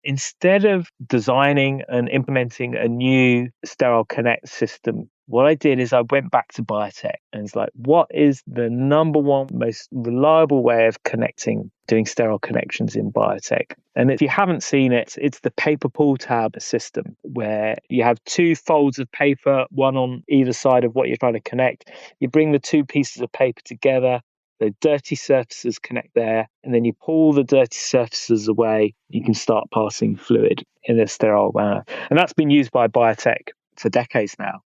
instead of designing and implementing a new sterile connect system, what I did is I went back to biotech and it's like, what is the number one most reliable way of doing sterile connections in biotech? And if you haven't seen it, it's the paper pull tab system where you have two folds of paper, one on either side of what you're trying to connect. You bring the two pieces of paper together, the dirty surfaces connect there, and then you pull the dirty surfaces away. You can start passing fluid in a sterile manner. And that's been used by biotech for decades now.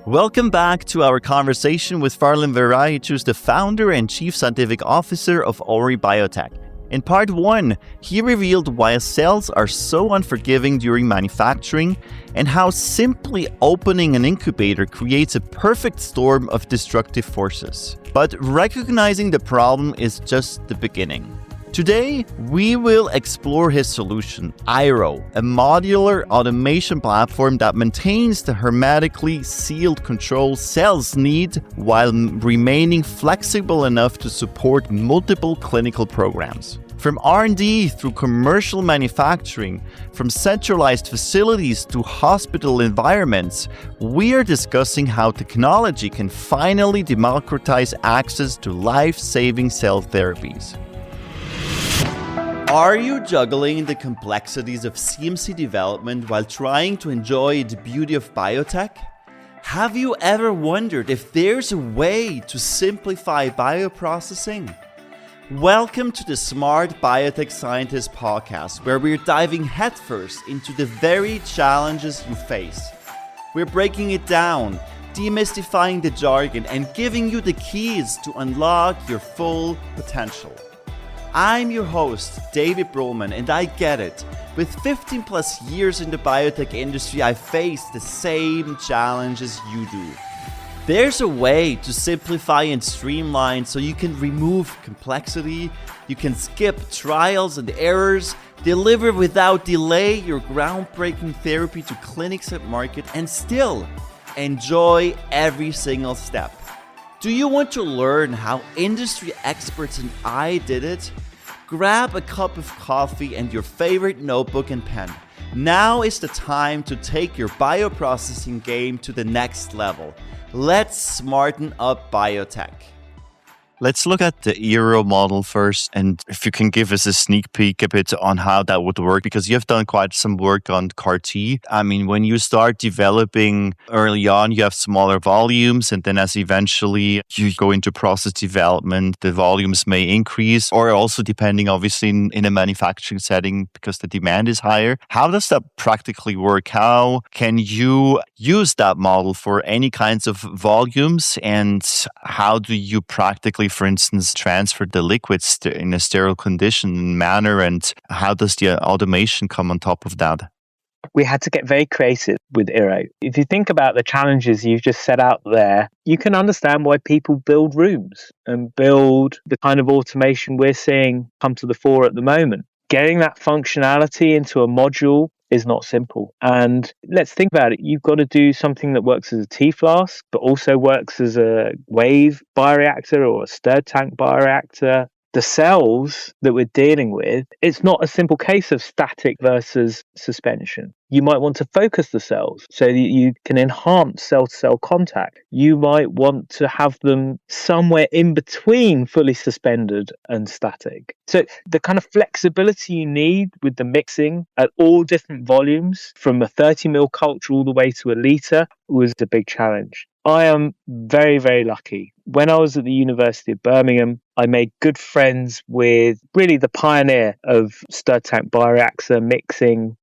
Welcome back to our conversation with Farlan Veraitch, who's the founder and chief scientific officer of Ori Biotech. In part 1, he revealed why cells are so unforgiving during manufacturing and how simply opening an incubator creates a perfect storm of destructive forces. But recognizing the problem is just the beginning. Today, we will explore his solution, IRO, a modular automation platform that maintains the hermetically sealed control cells need while remaining flexible enough to support multiple clinical programs. From R&D through commercial manufacturing, from centralized facilities to hospital environments, we are discussing how technology can finally democratize access to life-saving cell therapies. Are you juggling the complexities of CMC development while trying to enjoy the beauty of biotech? Have you ever wondered if there's a way to simplify bioprocessing? Welcome to the Smart Biotech Scientist podcast, where we're diving headfirst into the very challenges you face. We're breaking it down, demystifying the jargon, and giving you the keys to unlock your full potential. I'm your host, David Brohlman, and I get it. With 15 plus years in the biotech industry, I face the same challenges you do. There's a way to simplify and streamline so you can remove complexity, you can skip trials and errors, deliver without delay your groundbreaking therapy to clinics at market, and still enjoy every single step. Do you want to learn how industry experts and I did it? Grab a cup of coffee and your favorite notebook and pen. Now is the time to take your bioprocessing game to the next level. Let's smarten up biotech. Let's look at the IRO model first, and if you can give us a sneak peek a bit on how that would work, because you've done quite some work on CAR-T. I mean, when you start developing early on, you have smaller volumes, and then as eventually you go into process development, the volumes may increase, or also depending obviously in a manufacturing setting because the demand is higher. How does that practically work? How can you use that model for any kinds of volumes, and how do you practically, for instance, transfer the liquids in a sterile condition manner, and how does the automation come on top of that? We had to get very creative with IRO. If you think about the challenges you've just set out there, you can understand why people build rooms and build the kind of automation we're seeing come to the fore at the moment. Getting that functionality into a module is not simple. And let's think about it. You've got to do something that works as a T-flask, but also works as a wave bioreactor or a stirred tank bioreactor. The cells that we're dealing with, it's not a simple case of static versus suspension. You might want to focus the cells so that you can enhance cell-to-cell contact. You might want to have them somewhere in between fully suspended and static. So the kind of flexibility you need with the mixing at all different volumes, from a 30 ml culture all the way to a litre, was a big challenge. I am very, very lucky. When I was at the University of Birmingham, I made good friends with really the pioneer of stirred tank bioreactor mixing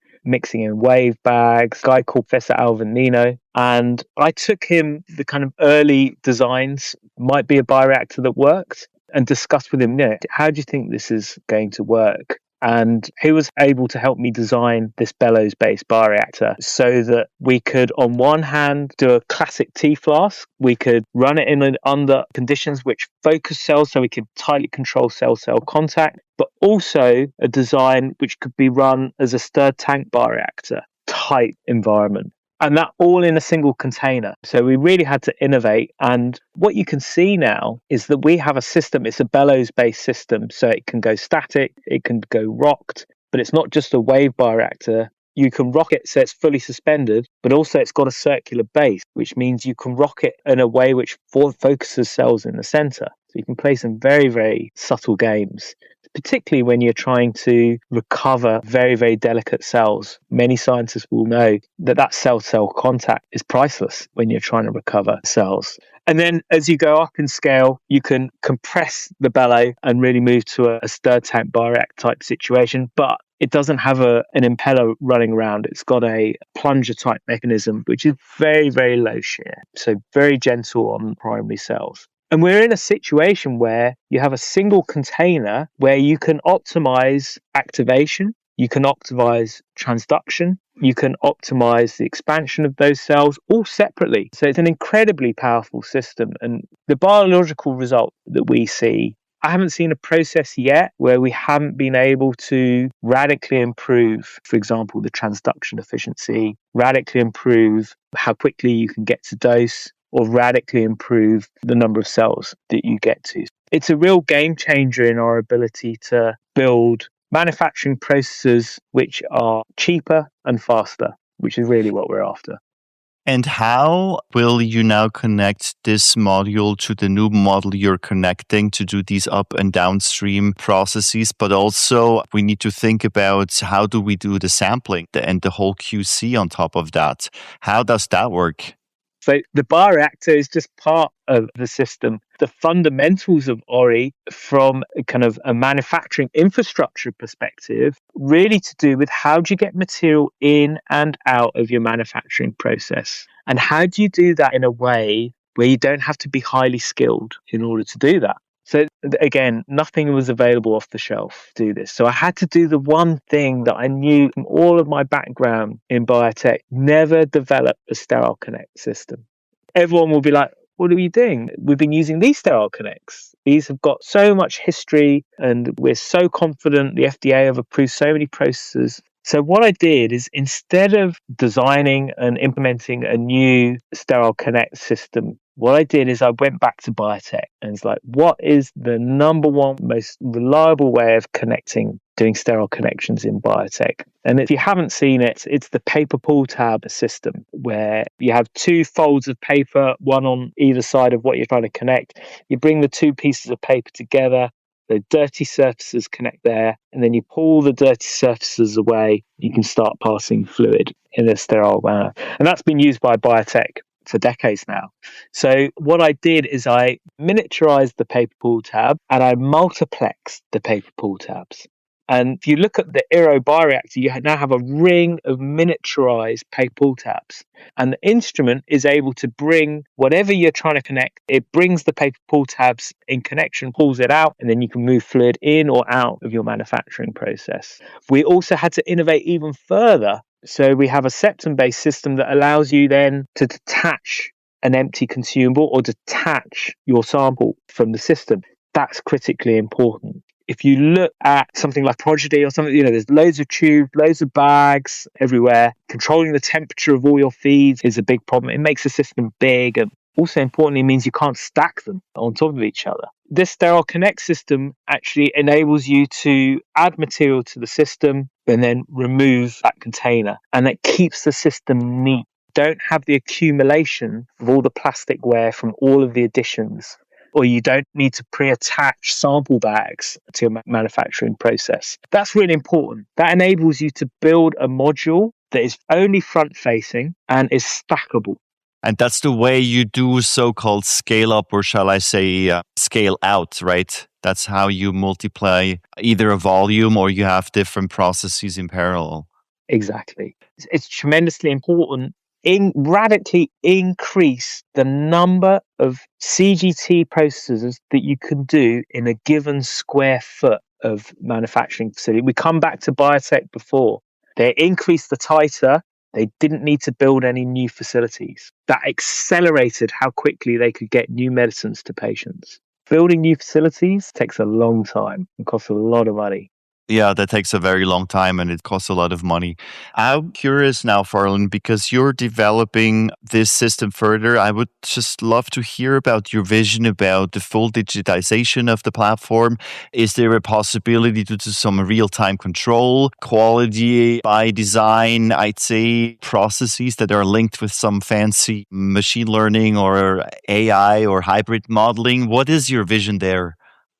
in wave bags, a guy called Professor Alvin Nino. And I took him the kind of early designs, might be a bioreactor that worked, and discussed with him, how do you think this is going to work? And he was able to help me design this bellows-based bioreactor so that we could, on one hand, do a classic T-flask. We could run it under conditions which focus cells so we could tightly control cell-cell contact, but also a design which could be run as a stirred tank bioreactor, tight environment. And that all in a single container. So we really had to innovate. And what you can see now is that we have a system. It's a bellows-based system. So it can go static, it can go rocked, but it's not just a wave bioreactor. You can rock it so it's fully suspended, but also it's got a circular base, which means you can rock it in a way which focuses cells in the center. So you can play some very, very subtle games, particularly when you're trying to recover very, very delicate cells. Many scientists will know that that cell-cell contact is priceless when you're trying to recover cells. And then as you go up in scale, you can compress the bellow and really move to a stir tank bioreactor type situation. But it doesn't have an impeller running around. It's got a plunger type mechanism, which is very, very low shear. So very gentle on primary cells. And we're in a situation where you have a single container where you can optimize activation, you can optimize transduction, you can optimize the expansion of those cells all separately. So it's an incredibly powerful system. And the biological result that we see, I haven't seen a process yet where we haven't been able to radically improve, for example, the transduction efficiency, radically improve how quickly you can get to dose, or radically improve the number of cells that you get to. It's a real game changer in our ability to build manufacturing processes which are cheaper and faster, which is really what we're after. And how will you now connect this module to the new model you're connecting to do these up and downstream processes? But also we need to think about how do we do the sampling and the whole QC on top of that? How does that work? So the bioreactor is just part of the system. The fundamentals of Ori from kind of a manufacturing infrastructure perspective, really to do with how do you get material in and out of your manufacturing process? And how do you do that in a way where you don't have to be highly skilled in order to do that? So again, nothing was available off the shelf to do this. So I had to do the one thing that I knew from all of my background in biotech, never develop a sterile connect system. Everyone will be like, what are we doing? We've been using these sterile connects. These have got so much history and we're so confident. The FDA have approved so many processes. So what I did is instead of designing and implementing a new sterile connect system, what I did is I went back to biotech and it's like, what is the number one most reliable way of doing sterile connections in biotech? And if you haven't seen it, it's the paper pull tab system where you have two folds of paper, one on either side of what you're trying to connect. You bring the two pieces of paper together, the dirty surfaces connect there, and then you pull the dirty surfaces away. You can start passing fluid in a sterile manner. And that's been used by biotech for decades now. So what I did is I miniaturized the paper pull tab and I multiplexed the paper pull tabs. And if you look at the Ori bioreactor, you now have a ring of miniaturized paper pull tabs. And the instrument is able to bring whatever you're trying to connect, it brings the paper pull tabs in connection, pulls it out, and then you can move fluid in or out of your manufacturing process. We also had to innovate even further. So we have a septum-based system that allows you then to detach an empty consumable or detach your sample from the system. That's critically important. If you look at something like Prodigy or something, there's loads of tubes, loads of bags everywhere. Controlling the temperature of all your feeds is a big problem. It makes the system big, and also importantly means you can't stack them on top of each other. This sterile connect system actually enables you to add material to the system and then remove that container. And it keeps the system neat. Don't have the accumulation of all the plastic wear from all of the additions, or you don't need to pre-attach sample bags to your manufacturing process. That's really important. That enables you to build a module that is only front-facing and is stackable. And that's the way you do so-called scale up, or shall I say scale out, right? That's how you multiply either a volume or you have different processes in parallel. Exactly. It's tremendously important. Radically increase the number of CGT processes that you can do in a given square foot of manufacturing facility. We come back to biotech before. They increased the titer. They didn't need to build any new facilities. That accelerated how quickly they could get new medicines to patients. Building new facilities takes a long time and costs a lot of money. Yeah, that takes a very long time and it costs a lot of money. I'm curious now, Farlan, because you're developing this system further. I would just love to hear about your vision about the full digitization of the platform. Is there a possibility to do some real time control, quality by design, I'd say processes that are linked with some fancy machine learning or AI or hybrid modeling? What is your vision there?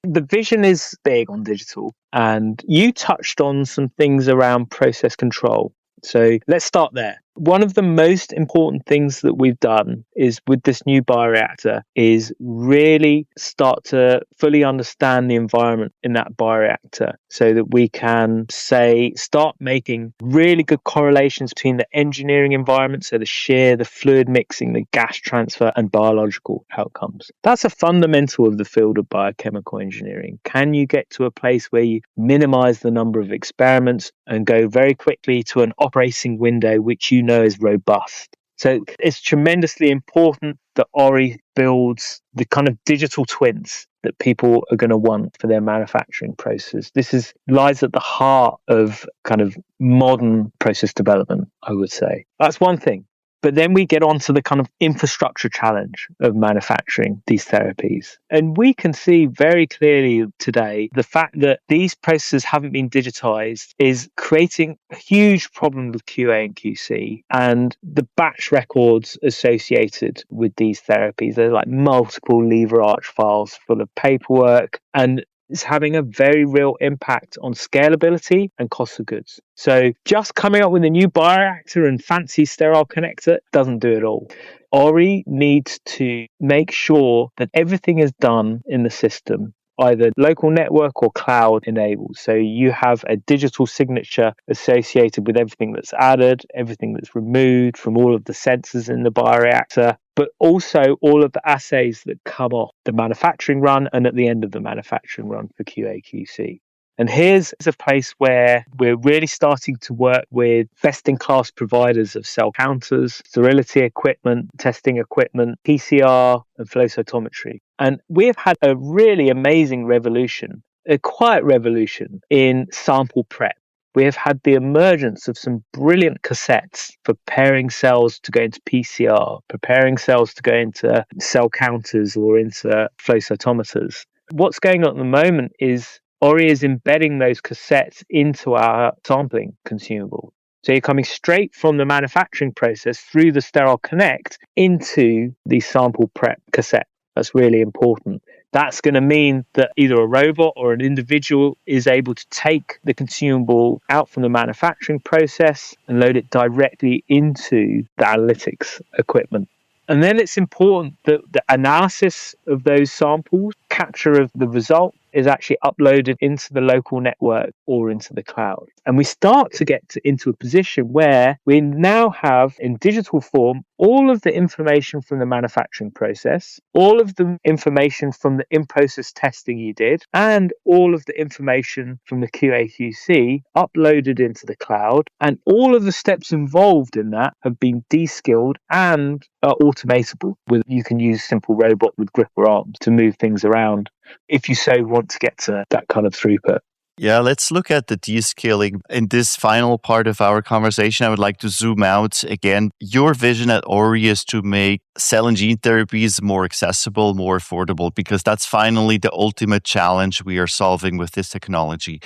The vision is big on digital, and you touched on some things around process control. So let's start there. One of the most important things that we've done is with this new bioreactor is really start to fully understand the environment in that bioreactor so that we can start making really good correlations between the engineering environment, so the shear, the fluid mixing, the gas transfer and biological outcomes. That's a fundamental of the field of biochemical engineering. Can you get to a place where you minimize the number of experiments and go very quickly to an operating window which you know is robust? So it's tremendously important that Ori builds the kind of digital twins that people are going to want for their manufacturing process. This lies at the heart of kind of modern process development, I would say. That's one thing. But then we get on to the kind of infrastructure challenge of manufacturing these therapies. And we can see very clearly today the fact that these processes haven't been digitized is creating a huge problem with QA and QC and the batch records associated with these therapies. There's like multiple lever arch files full of paperwork, and it's having a very real impact on scalability and cost of goods. So just coming up with a new bioreactor and fancy sterile connector doesn't do it all. Ori needs to make sure that everything is done in the system, either local network or cloud enabled. So you have a digital signature associated with everything that's added, everything that's removed from all of the sensors in the bioreactor, but also all of the assays that come off the manufacturing run and at the end of the manufacturing run for QA/QC. And here's a place where we're really starting to work with best-in-class providers of cell counters, sterility equipment, testing equipment, PCR, and flow cytometry. And we have had a really amazing revolution, a quiet revolution in sample prep. We have had the emergence of some brilliant cassettes for preparing cells to go into PCR, preparing cells to go into cell counters or into flow cytometers. What's going on at the moment is Ori is embedding those cassettes into our sampling consumable. So you're coming straight from the manufacturing process through the sterile connect into the sample prep cassette. That's really important. That's going to mean that either a robot or an individual is able to take the consumable out from the manufacturing process and load it directly into the analytics equipment. And then it's important that the analysis of those samples, capture of the result, is actually uploaded into the local network or into the cloud. And we start to get into a position where we now have in digital form all of the information from the manufacturing process, all of the information from the in-process testing you did, and all of the information from the QA/QC uploaded into the cloud. And all of the steps involved in that have been de-skilled and are automatable. You can use a simple robot with gripper arms to move things around if you so want to get to that kind of throughput. Yeah, let's look at the descaling. In this final part of our conversation, I would like to zoom out again. Your vision at Ori is to make cell and gene therapies more accessible, more affordable, because that's finally the ultimate challenge we are solving with this technology.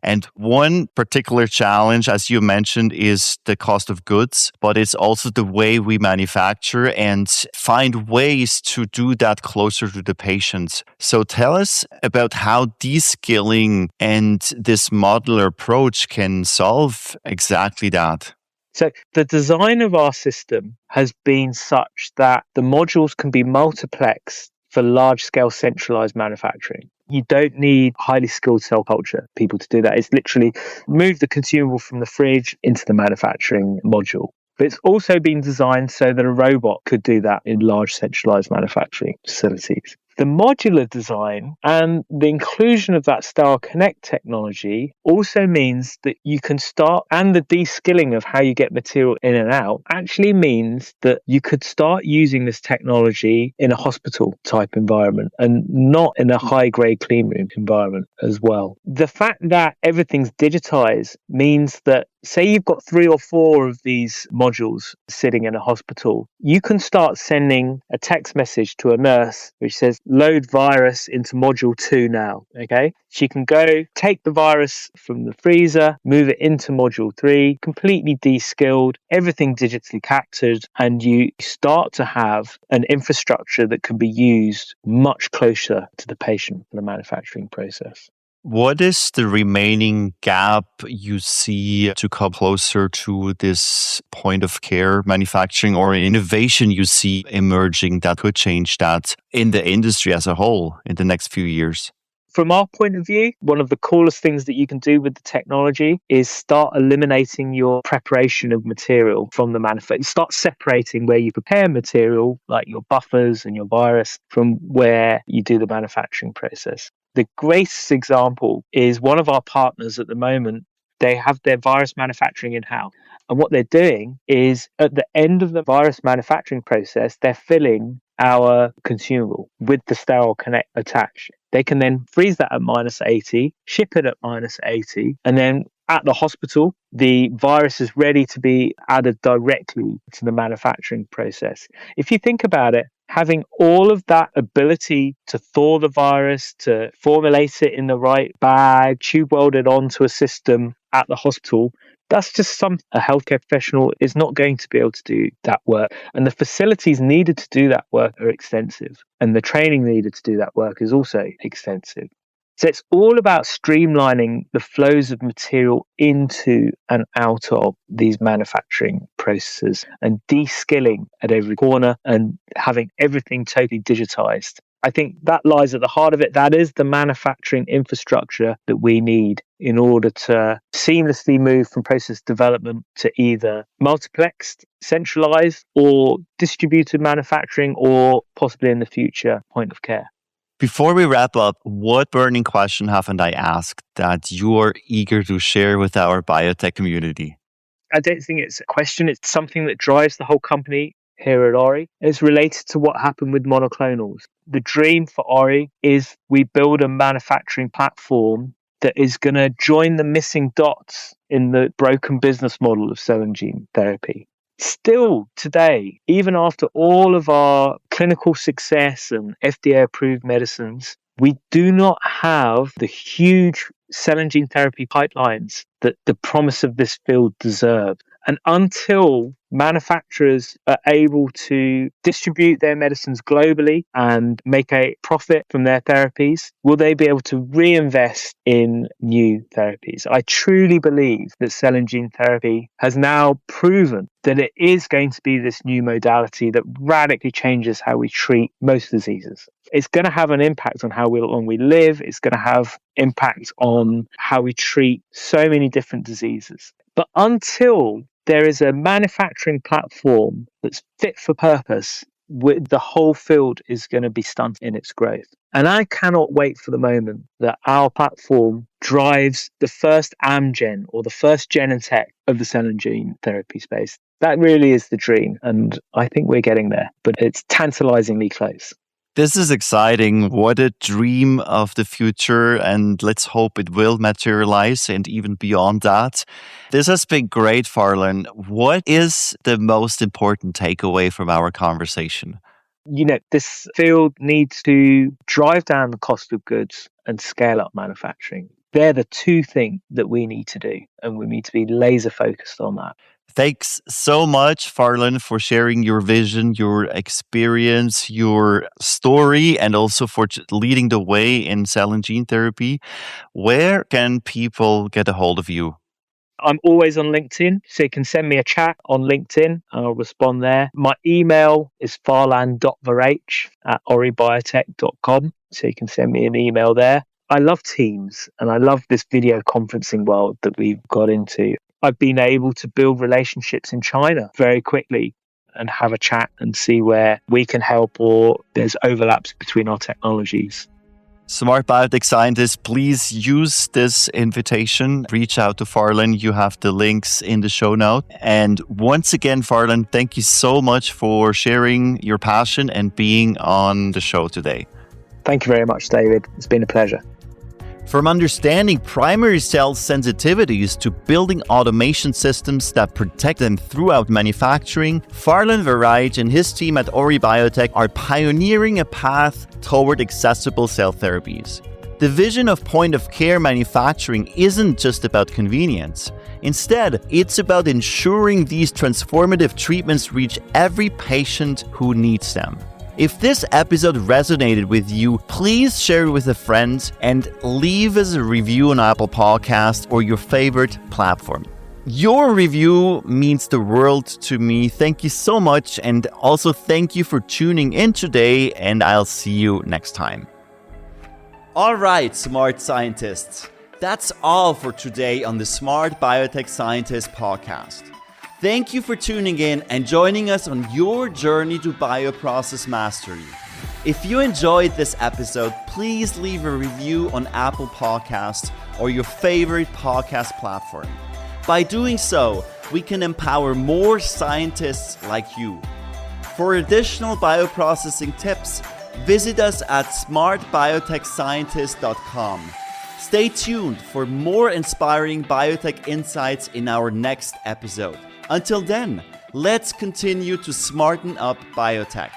And one particular challenge, as you mentioned, is the cost of goods, but it's also the way we manufacture and find ways to do that closer to the patients. So tell us about how descaling and this modular approach can solve exactly that. So the design of our system has been such that the modules can be multiplexed for large-scale centralized manufacturing. You don't need highly skilled cell culture people to do that. It's literally move the consumable from the fridge into the manufacturing module. But it's also been designed so that a robot could do that in large centralized manufacturing facilities. The modular design and the inclusion of that sterile connect technology also means that you can start, and the deskilling of how you get material in and out actually means that you could start using this technology in a hospital type environment and not in a high grade clean room environment as well. The fact that everything's digitized means that, say you've got 3 or 4 of these modules sitting in a hospital, you can start sending a text message to a nurse which says, load virus into module 2 now. Okay. She can go take the virus from the freezer, move it into module 3, completely de-skilled, everything digitally captured, and you start to have an infrastructure that can be used much closer to the patient in the manufacturing process. What is the remaining gap you see to come closer to this point of care manufacturing, or innovation you see emerging that could change that in the industry as a whole in the next few years? From our point of view, one of the coolest things that you can do with the technology is start eliminating your preparation of material from the manufacturer. Start separating where you prepare material, like your buffers and your virus, from where you do the manufacturing process. The greatest example is one of our partners at the moment. They have their virus manufacturing in-house. And what they're doing is at the end of the virus manufacturing process, they're filling our consumable with the sterile connect attached. They can then freeze that at -80, ship it at -80, and then at the hospital, the virus is ready to be added directly to the manufacturing process. If you think about it, having all of that ability to thaw the virus, to formulate it in the right bag, tube weld it onto a system at the hospital, that's just a healthcare professional is not going to be able to do that work. And the facilities needed to do that work are extensive. And the training needed to do that work is also extensive. So it's all about streamlining the flows of material into and out of these manufacturing processes and de-skilling at every corner and having everything totally digitized. I think that lies at the heart of it. That is the manufacturing infrastructure that we need in order to seamlessly move from process development to either multiplexed, centralized, or distributed manufacturing, or possibly in the future, point of care. Before we wrap up, what burning question haven't I asked that you're eager to share with our biotech community? I don't think it's a question. It's something that drives the whole company here at Ori. It's related to what happened with monoclonals. The dream for Ori is we build a manufacturing platform that is going to join the missing dots in the broken business model of cell and gene therapy. Still today, even after all of our clinical success and FDA-approved medicines, we do not have the huge cell and gene therapy pipelines that the promise of this field deserve. And until manufacturers are able to distribute their medicines globally and make a profit from their therapies, will they be able to reinvest in new therapies? I truly believe that cell and gene therapy has now proven that it is going to be this new modality that radically changes how we treat most diseases. It's going to have an impact on how long we live. It's going to have impact on how we treat so many different diseases. But until there is a manufacturing platform that's fit for purpose, the whole field is going to be stunted in its growth. And I cannot wait for the moment that our platform drives the first Amgen or the first Genentech of the cell and gene therapy space. That really is the dream. And I think we're getting there, but it's tantalizingly close. This is exciting. What a dream of the future. And let's hope it will materialize and even beyond that. This has been great, Farlan. What is the most important takeaway from our conversation? This field needs to drive down the cost of goods and scale up manufacturing. They're the two things that we need to do, and we need to be laser focused on that. Thanks so much, Farlan, for sharing your vision, your experience, your story, and also for leading the way in cell and gene therapy. Where can people get a hold of you? I'm always on LinkedIn, so you can send me a chat on LinkedIn. I'll respond there. My email is farlan.veraitch@oribiotech.com, so you can send me an email there. I love Teams, and I love this video conferencing world that we've got into. I've been able to build relationships in China very quickly. and have a chat and see where we can help or there's overlaps between our technologies. Smart biotech scientists, please use this invitation. Reach out to Farlan. You have the links in the show note. And once again, Farlan, thank you so much for sharing your passion and being on the show today. Thank you very much, David. It's been a pleasure. From understanding primary cell sensitivities to building automation systems that protect them throughout manufacturing, Farlan Veraitch and his team at Ori Biotech are pioneering a path toward accessible cell therapies. The vision of point-of-care manufacturing isn't just about convenience. Instead, it's about ensuring these transformative treatments reach every patient who needs them. If this episode resonated with you, please share it with a friend and leave us a review on Apple Podcasts or your favorite platform. Your review means the world to me. Thank you so much, and also thank you for tuning in today, and I'll see you next time. All right, smart scientists. That's all for today on the Smart Biotech Scientist podcast. Thank you for tuning in and joining us on your journey to bioprocess mastery. If you enjoyed this episode, please leave a review on Apple Podcasts or your favorite podcast platform. By doing so, we can empower more scientists like you. For additional bioprocessing tips, visit us at smartbiotechscientist.com. Stay tuned for more inspiring biotech insights in our next episode. Until then, let's continue to smarten up biotech.